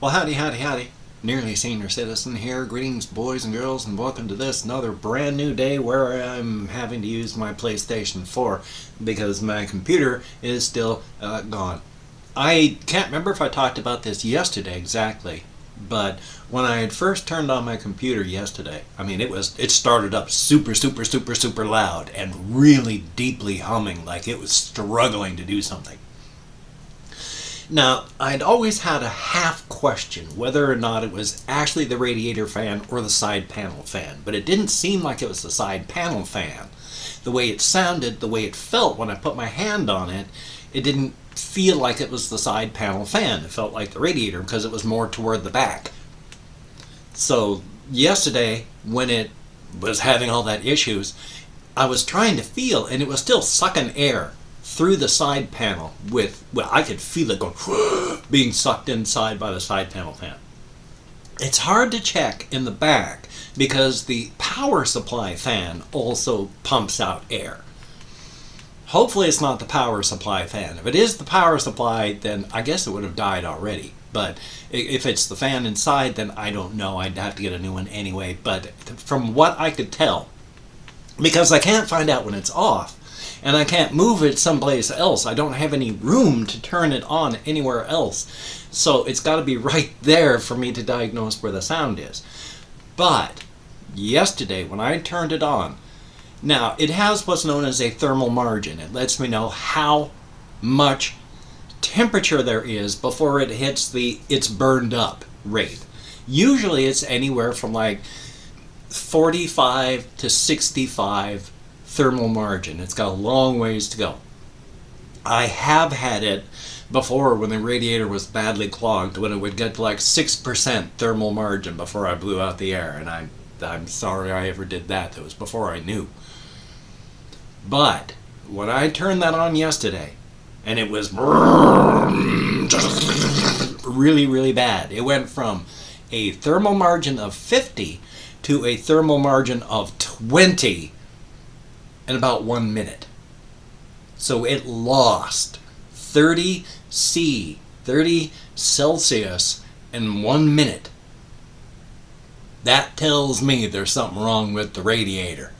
Well, howdy, howdy, howdy. Nearly Senior Citizen here. Greetings, boys and girls, and welcome to this another brand new day where I'm having to use my PlayStation 4 because my computer is still gone. I can't remember if I talked about this yesterday exactly, but when I had first turned on my computer yesterday, it started up super loud and really deeply humming, like it was struggling to do something. Now, I'd always had a half question whether or not it was actually the radiator fan or the side panel fan, but it didn't seem like it was the side panel fan. The way it sounded, the way it felt when I put my hand on it, it didn't feel like it was the side panel fan. It felt like the radiator because it was more toward the back. So yesterday, when it was having all that issues, I was trying to feel, and it was still sucking air through the side panel I could feel it going, being sucked inside by the side panel fan. It's hard to check in the back because the power supply fan also pumps out air. Hopefully it's not the power supply fan. If it is the power supply, then I guess it would have died already. But if it's the fan inside, then I don't know. I'd have to get a new one anyway. But from what I could tell, because I can't find out when it's off, and I can't move it someplace else. I don't have any room to turn it on anywhere else. So it's got to be right there for me to diagnose where the sound is. But yesterday when I turned it on, now it has what's known as a thermal margin. It lets me know how much temperature there is before it hits the it's burned up rate. Usually it's anywhere from like 45 to 65 thermal margin. It's got a long ways to go. I have had it before when the radiator was badly clogged, when it would get to like 6% thermal margin before I blew out the air, and I'm sorry I ever did that. That was before I knew. But when I turned that on yesterday, and it was really bad. It went from a thermal margin of 50 to a thermal margin of 20 in about 1 minute. So it lost 30 Celsius in 1 minute. That tells me there's something wrong with the radiator.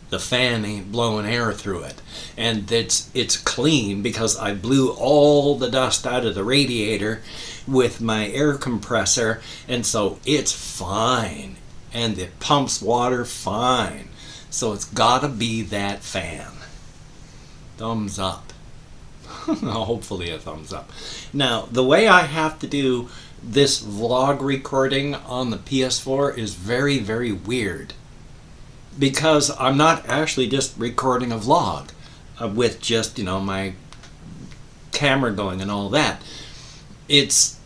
The fan ain't blowing air through it. And it's clean because I blew all the dust out of the radiator with my air compressor, and so it's fine. And it pumps water fine. So it's gotta be that fan. Thumbs up. Hopefully a thumbs up. Now, the way I have to do this vlog recording on the PS4 is very weird. Because I'm not actually just recording a vlog with just, my camera going and all that. It's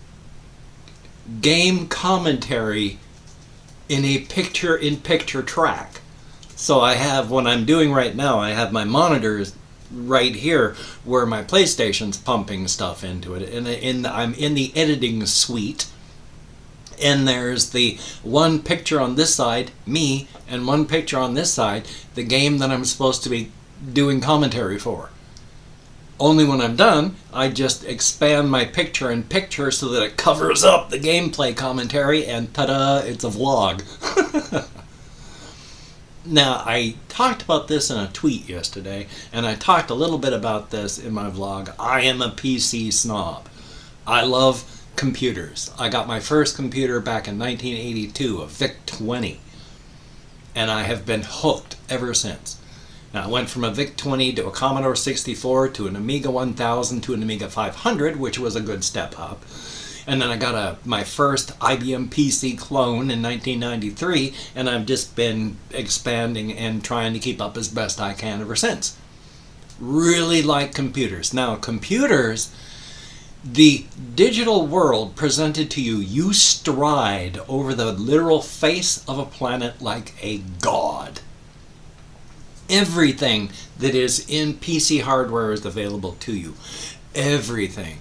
game commentary in a picture-in-picture track. So I have, what I'm doing right now, I have my monitors right here where my PlayStation's pumping stuff into it. And I'm in the editing suite. And there's the one picture on this side, me, and one picture on this side, the game that I'm supposed to be doing commentary for. Only when I'm done, I just expand my picture-in-picture so that it covers up the gameplay commentary, and ta-da, it's a vlog. Now, I talked about this in a tweet yesterday, and I talked a little bit about this in my vlog. I am a PC snob. I love computers. I got my first computer back in 1982, a VIC-20, and I have been hooked ever since. Now, I went from a VIC-20 to a Commodore 64 to an Amiga 1000 to an Amiga 500, which was a good step up. And then I got my first IBM PC clone in 1993, and I've just been expanding and trying to keep up as best I can ever since. Really like computers. Now, computers, the digital world presented to you, you stride over the literal face of a planet like a god. Everything that is in PC hardware is available to you. Everything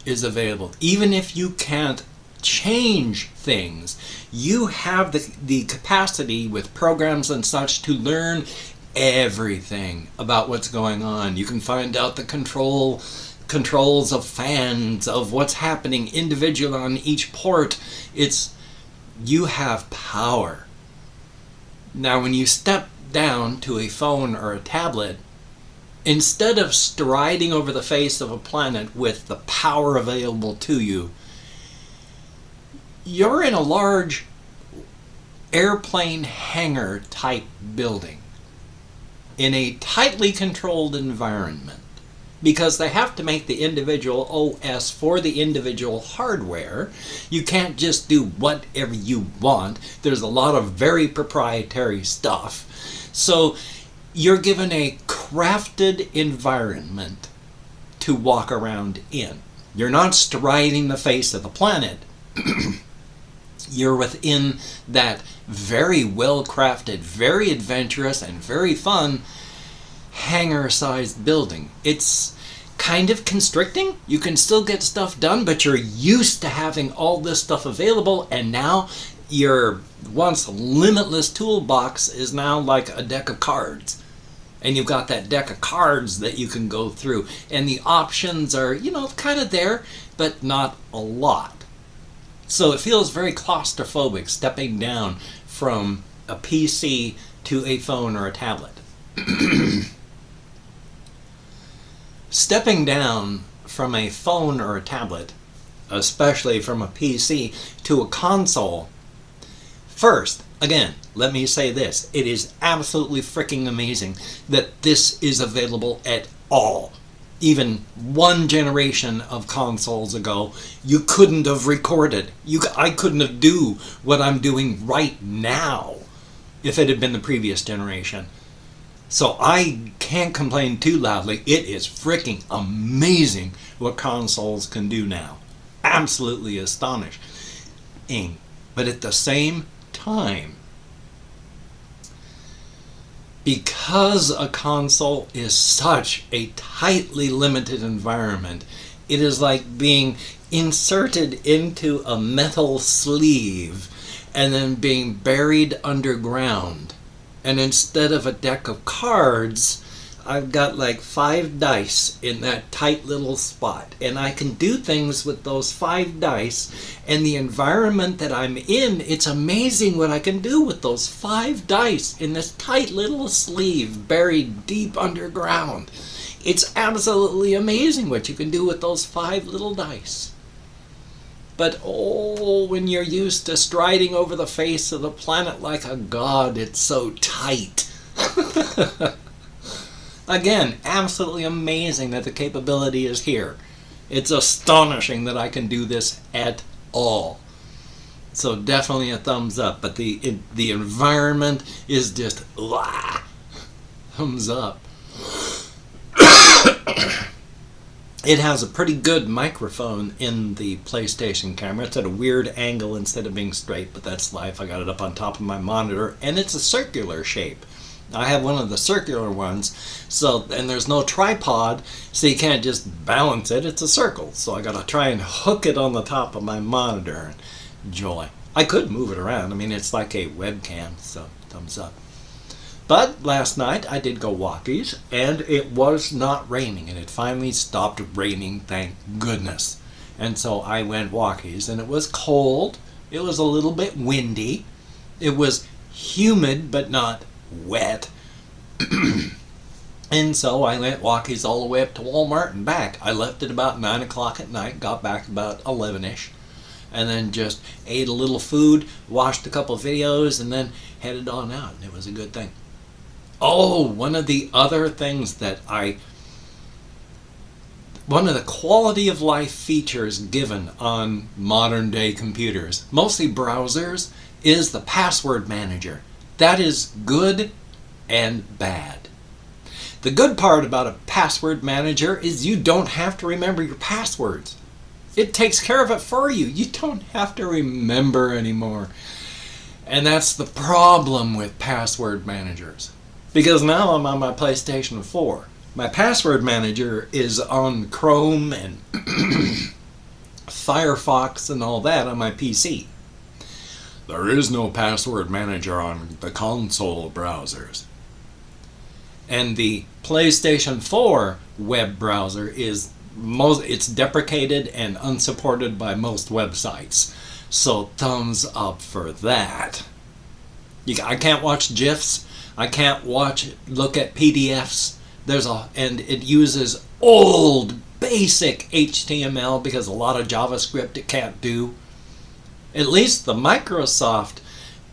is available. Even if you can't change things, you have the capacity with programs and such to learn everything about what's going on. You can find out the control controls of fans, of what's happening individually on each port. You have power. Now, when you step down to a phone or a tablet, instead of striding over the face of a planet with the power available to you, you're in a large airplane hangar type building in a tightly controlled environment, because they have to make the individual OS for the individual hardware. You can't just do whatever you want. There's a lot of very proprietary stuff. So you're given a crafted environment to walk around in. You're not striding the face of the planet. You're within that very well-crafted, very adventurous, and very fun hangar-sized building. It's kind of constricting. You can still get stuff done, but you're used to having all this stuff available, and now your once limitless toolbox is now like a deck of cards. And you've got that deck of cards that you can go through. And the options are, kind of there, but not a lot. So it feels very claustrophobic stepping down from a PC to a phone or a tablet. Stepping down from a phone or a tablet, especially from a PC to a console, first, again, let me say this. It is absolutely freaking amazing that this is available at all. Even one generation of consoles ago, you couldn't have recorded. I couldn't have do what I'm doing right now if it had been the previous generation. So I can't complain too loudly. It is freaking amazing what consoles can do now. Absolutely astonishing. But at the same time, because a console is such a tightly limited environment, it is like being inserted into a metal sleeve and then being buried underground. And instead of a deck of cards, I've got like 5 dice in that tight little spot. And I can do things with those 5 dice. And the environment that I'm in, it's amazing what I can do with those 5 dice in this tight little sleeve buried deep underground. It's absolutely amazing what you can do with those 5 little dice. But when you're used to striding over the face of the planet like a god, it's so tight. Again, absolutely amazing that the capability is here. It's astonishing that I can do this at all. So definitely a thumbs up. But the environment is just thumbs up. It has a pretty good microphone in the PlayStation camera. It's at a weird angle instead of being straight, but that's life. I got it up on top of my monitor, and it's a circular shape. I have one of the circular ones, and there's no tripod, so you can't just balance it. It's a circle, so I got to try and hook it on the top of my monitor. Joy. I could move it around. I mean, it's like a webcam, so thumbs up. But last night I did go walkies, and it was not raining, and it finally stopped raining, thank goodness. And so I went walkies, and it was cold. It was a little bit windy. It was humid, but not wet. And so I went walkies all the way up to Walmart and back. I left at about 9 o'clock at night, got back about 11ish, and then just ate a little food, watched a couple videos, and then headed on out, and it was a good thing. Oh, one of the other things one of the quality of life features given on modern day computers, mostly browsers, is the password manager. That is good and bad. The good part about a password manager is you don't have to remember your passwords. It takes care of it for you. You don't have to remember anymore. And that's the problem with password managers. Because now I'm on my PlayStation 4. My password manager is on Chrome and Firefox and all that on my PC. There is no password manager on the console browsers. And the PlayStation 4 web browser is it's deprecated and unsupported by most websites. So thumbs up for that. I can't watch GIFs. I can't look at PDFs. And it uses old basic HTML because a lot of JavaScript it can't do. At least the Microsoft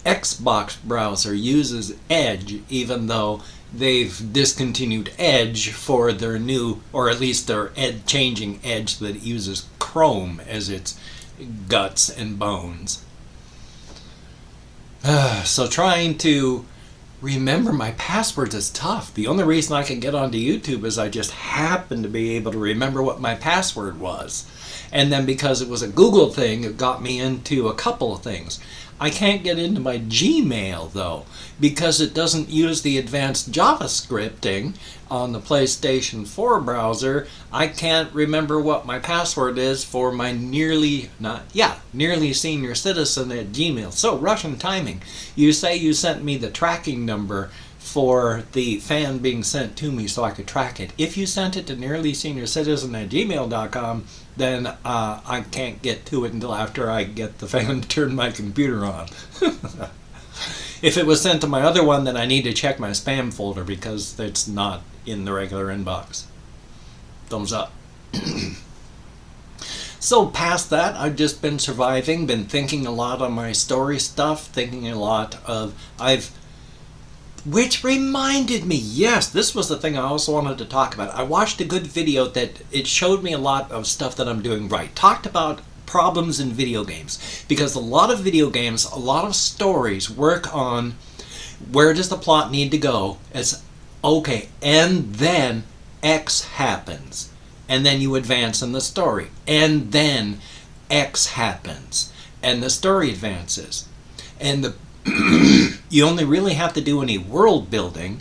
Xbox browser uses Edge, even though they've discontinued Edge for their new, or at least their changing Edge that uses Chrome as its guts and bones. So trying to remember my passwords is tough. The only reason I can get onto YouTube is I just happen to be able to remember what my password was. And then because it was a Google thing, it got me into a couple of things. I can't get into my Gmail, though, because it doesn't use the advanced JavaScripting on the PlayStation 4 browser. I can't remember what my password is for my NearlySeniorCitizen at Gmail. So, Russian timing. You say you sent me the tracking number for the fan being sent to me so I could track it. If you sent it to NearlySeniorCitizen at gmail.com, then I can't get to it until after I get the fan to turn my computer on. If it was sent to my other one, then I need to check my spam folder because it's not in the regular inbox. Thumbs up. So past that, I've just been surviving, been thinking a lot on my story stuff, thinking a lot of... Which reminded me, yes, this was the thing I also wanted to talk about. I watched a good video that it showed me a lot of stuff that I'm doing right. Talked about problems in video games. Because a lot of video games, a lot of stories work on where does the plot need to go. It's okay, and then X happens. And then you advance in the story. And then X happens. And the story advances. And you only really have to do any world building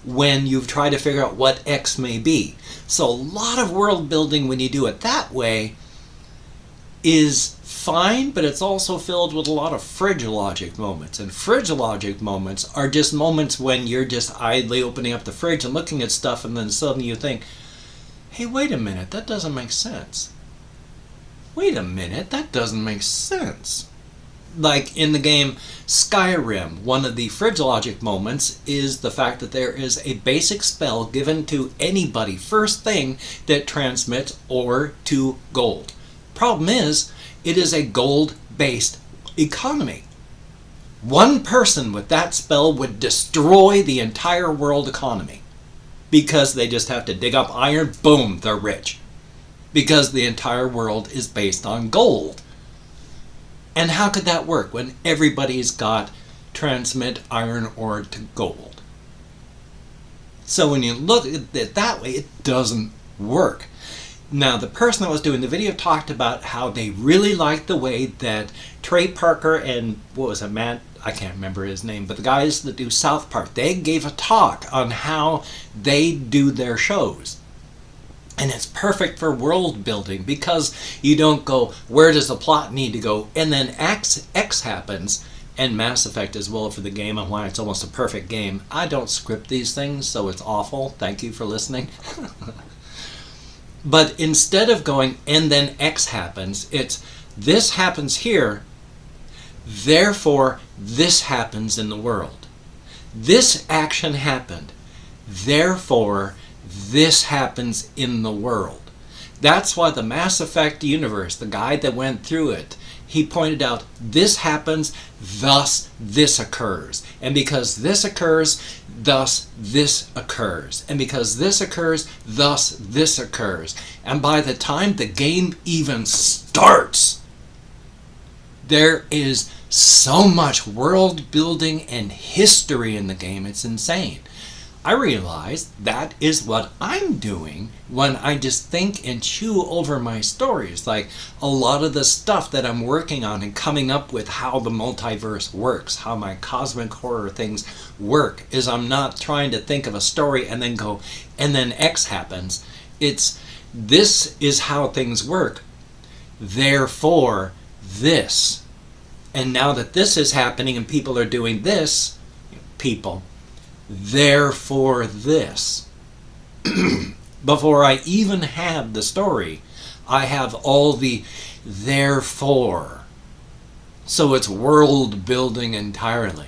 when you've tried to figure out what X may be. So a lot of world building when you do it that way is fine, but it's also filled with a lot of fridge logic moments. And fridge logic moments are just moments when you're just idly opening up the fridge and looking at stuff, and then suddenly you think, hey, wait a minute, that doesn't make sense. Wait a minute, that doesn't make sense. Like in the game Skyrim, one of the fridge logic moments is the fact that there is a basic spell given to anybody first thing that transmits ore to gold. Problem is, it is a gold-based economy. One person with that spell would destroy the entire world economy because they just have to dig up iron, boom, they're rich. Because the entire world is based on gold. And how could that work when everybody's got transmit iron ore to gold? So when you look at it that way, it doesn't work. Now, the person that was doing the video talked about how they really liked the way that Trey Parker and, what was it, Matt? I can't remember his name, but the guys that do South Park, they gave a talk on how they do their shows. And it's perfect for world building because you don't go, where does the plot need to go? And then X happens. And Mass Effect as well for the game and why it's almost a perfect game. I don't script these things, so it's awful. Thank you for listening. But instead of going, and then X happens, it's, this happens here, therefore this happens in the world. This action happened, therefore this happens in the world. That's why the Mass Effect universe, the guy that went through it, he pointed out, this happens, thus this occurs. And because this occurs, thus this occurs. And because this occurs, thus this occurs. And by the time the game even starts, there is so much world building and history in the game, it's insane. I realized that is what I'm doing when I just think and chew over my stories. Like a lot of the stuff that I'm working on and coming up with how the multiverse works, how my cosmic horror things work, is I'm not trying to think of a story and then go, and then X happens. It's, this is how things work, therefore this. And now that this is happening and people are doing this, therefore this. Before I even have the story, I have all the therefore. So it's world building entirely.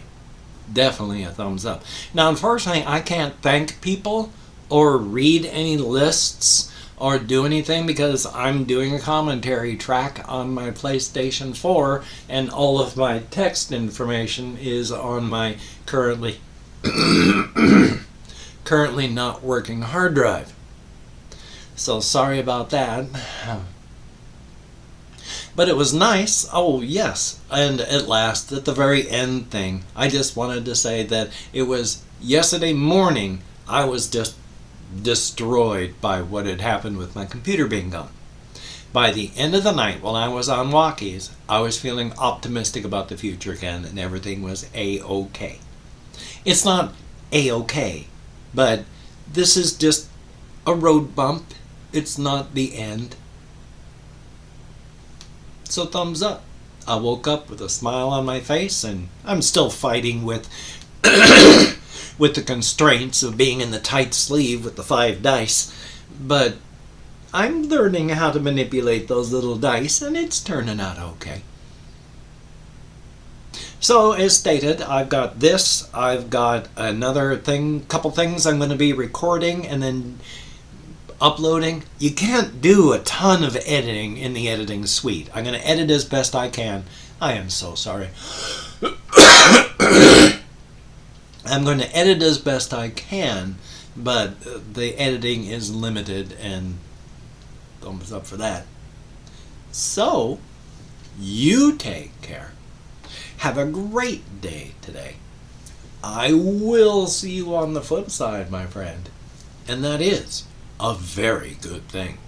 Definitely a thumbs up. Now, unfortunately, I can't thank people or read any lists or do anything because I'm doing a commentary track on my PlayStation 4 and all of my text information is on my currently not working hard drive. So sorry about that. But it was nice. Oh, yes. And at last, at the very end thing, I just wanted to say that it was yesterday morning I was just destroyed by what had happened with my computer being gone. By the end of the night, while I was on walkies, I was feeling optimistic about the future again, and everything was A-OK. It's not A-OK, but this is just a road bump. It's not the end. So thumbs up. I woke up with a smile on my face, and I'm still fighting with with the constraints of being in the tight sleeve with the 5 dice. But I'm learning how to manipulate those little dice, and it's turning out okay. So, as stated, I've got this. I've got another couple things I'm going to be recording and then uploading. You can't do a ton of editing in the editing suite. I'm going to edit as best I can. I am so sorry. I'm going to edit as best I can, but the editing is limited, and thumbs up for that. So, you take care. Have a great day today. I will see you on the flip side, my friend. And that is a very good thing.